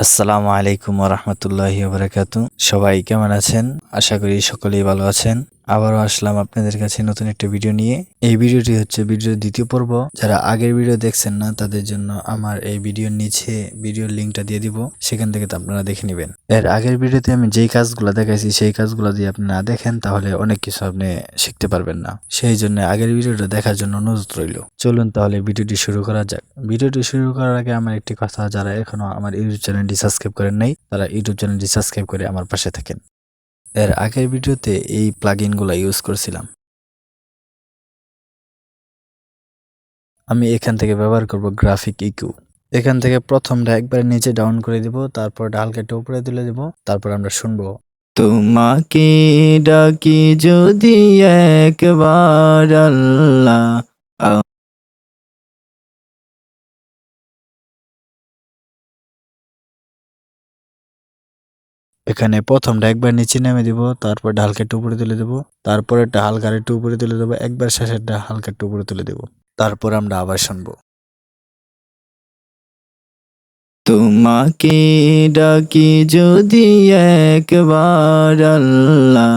আসসালামু আলাইকুম ওয়া রাহমাতুল্লাহি ওয়া বারাকাতুহু। সবাই কেমন আছেন? আশা করি সকলেই ভালো আছেন। আবারও আসলাম আপনাদের কাছে নতুন একটা ভিডিও নিয়ে। এই ভিডিওটি হচ্ছে ভিডিওর দ্বিতীয় পর্ব। যারা আগের ভিডিও দেখছেন না তাদের জন্য আমার এই ভিডিওর নিচে ভিডিওর লিঙ্কটা দিয়ে দিব, সেখান থেকে আপনারা দেখে নেবেন। এর আগের ভিডিওতে আমি যেই কাজগুলো দেখাইছি সেই কাজগুলো দিয়ে আপনি না দেখেন তাহলে অনেক কিছু আপনি শিখতে পারবেন না। সেই জন্য আগের ভিডিওটা দেখার জন্য অনুরোধ রইল। চলুন তাহলে ভিডিওটি শুরু করা যাক। ভিডিওটি শুরু করার আগে আমার একটি কথা, যারা এখনো আমার ইউটিউব চ্যানেলটি সাবস্ক্রাইব করেন নাই তারা ইউটিউব চ্যানেলটি সাবস্ক্রাইব করে আমার পাশে থাকেন। এর আগের ভিডিওতে এই প্লাগইনগুলো ইউজ করছিলাম। আমি এখান থেকে ব্যবহার করব গ্রাফিক ইকিউ। এখান থেকে প্রথমটা একবার নিচে ডাউন করে দিব, তারপর হালকা একটু উপরে তুলে দিব, তারপর আমরা শুনবো তোমাকে ডাকি যদি একবার আল্লাহ। এখানে প্রথমটা একবার নিচে নেমে দিব, তারপর হালকা একটু উপরে তুলে দেবো, তারপর একটা হালকা একটু উপরে তুলে দেবো, একবার শেষেরটা হালকা একটু উপরে তুলে দেবো, তারপর আমরা আবার শুনবো তোমাকে ডাকি যদি একবার আল্লাহ।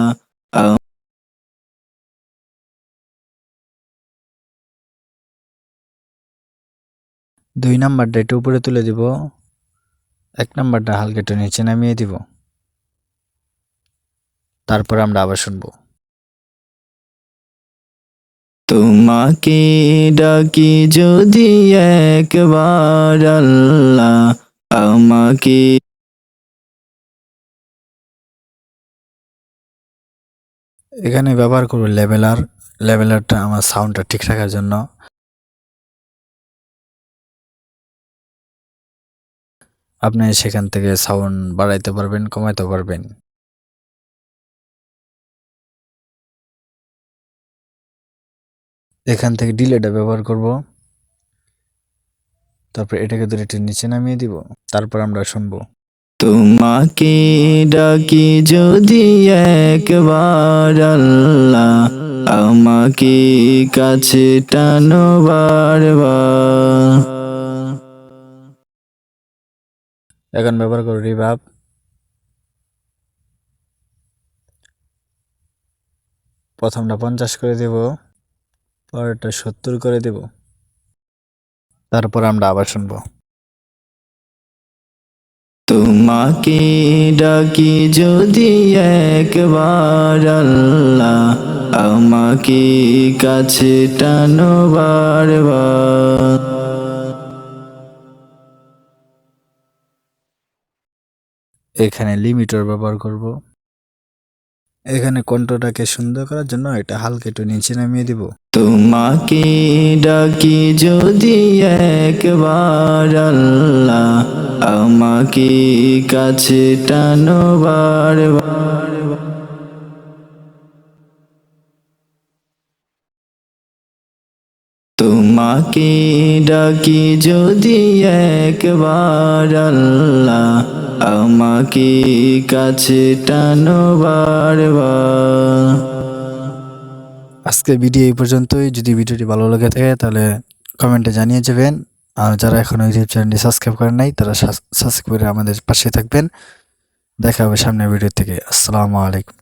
দুই নাম্বারটা একটু উপরে তুলে দিব, এক নাম্বারটা হালকা একটু নিচে নামিয়ে দিব, তারপর আমরা আবার শুনবো তোমাকে ডাকি যদি একবার আল্লাহ আমাকে। এখানে ব্যবহার করব লেভেলারটা আমার সাউন্ডটা ঠিক রাখার জন্য। আপনি সেখান থেকে সাউন্ড বাড়াইতে পারবেন, কমাইতে পারবেন। এখান থেকে ডিলেটা ব্যবহার করব, তারপর এটাকে ধরে একটু নিচে নামিয়ে দিব, তারপর আমরা শুনবো তোমাকে ডাকি যদি একবার আল্লাহ আমাকে কাছে টানো বারবার। এখন ব্যবহার করো রিভার্ব। প্রথমটা 50 করে দেব, পরেরটা 70 করে দেব, তারপর আমরা আবার শুনবো তোমাকে ডাকি যদি একবার আল্লাহ আমাকে কাছে টানো বারবার। এখানে লিমিটার ব্যবহার করব। এখানে কণ্ঠটাকে সুন্দর করার জন্য এটা হালকা একটু নিচে নামিয়ে দিব। তোমাকে ডাকি যদি একবার আল্লাহ আমাকে কাছে টানো বারবার। তোমাকে ডাকি যদি একবার আল্লাহ আমাকে কাছে টানো বারবার। আজকে ভিডিও এই পর্যন্তই। যদি ভিডিওটি ভালো লাগে থাকে তাহলে কমেন্টে জানিয়ে যাবেন। আর যারা এখনো ইউটিউব চ্যানেলটি সাবস্ক্রাইব করেন নাই তারা সাবস্ক্রাইব করে আমাদের পাশে থাকবেন। দেখা হবে সামনের ভিডিও থেকে। আসসালামু আলাইকুম।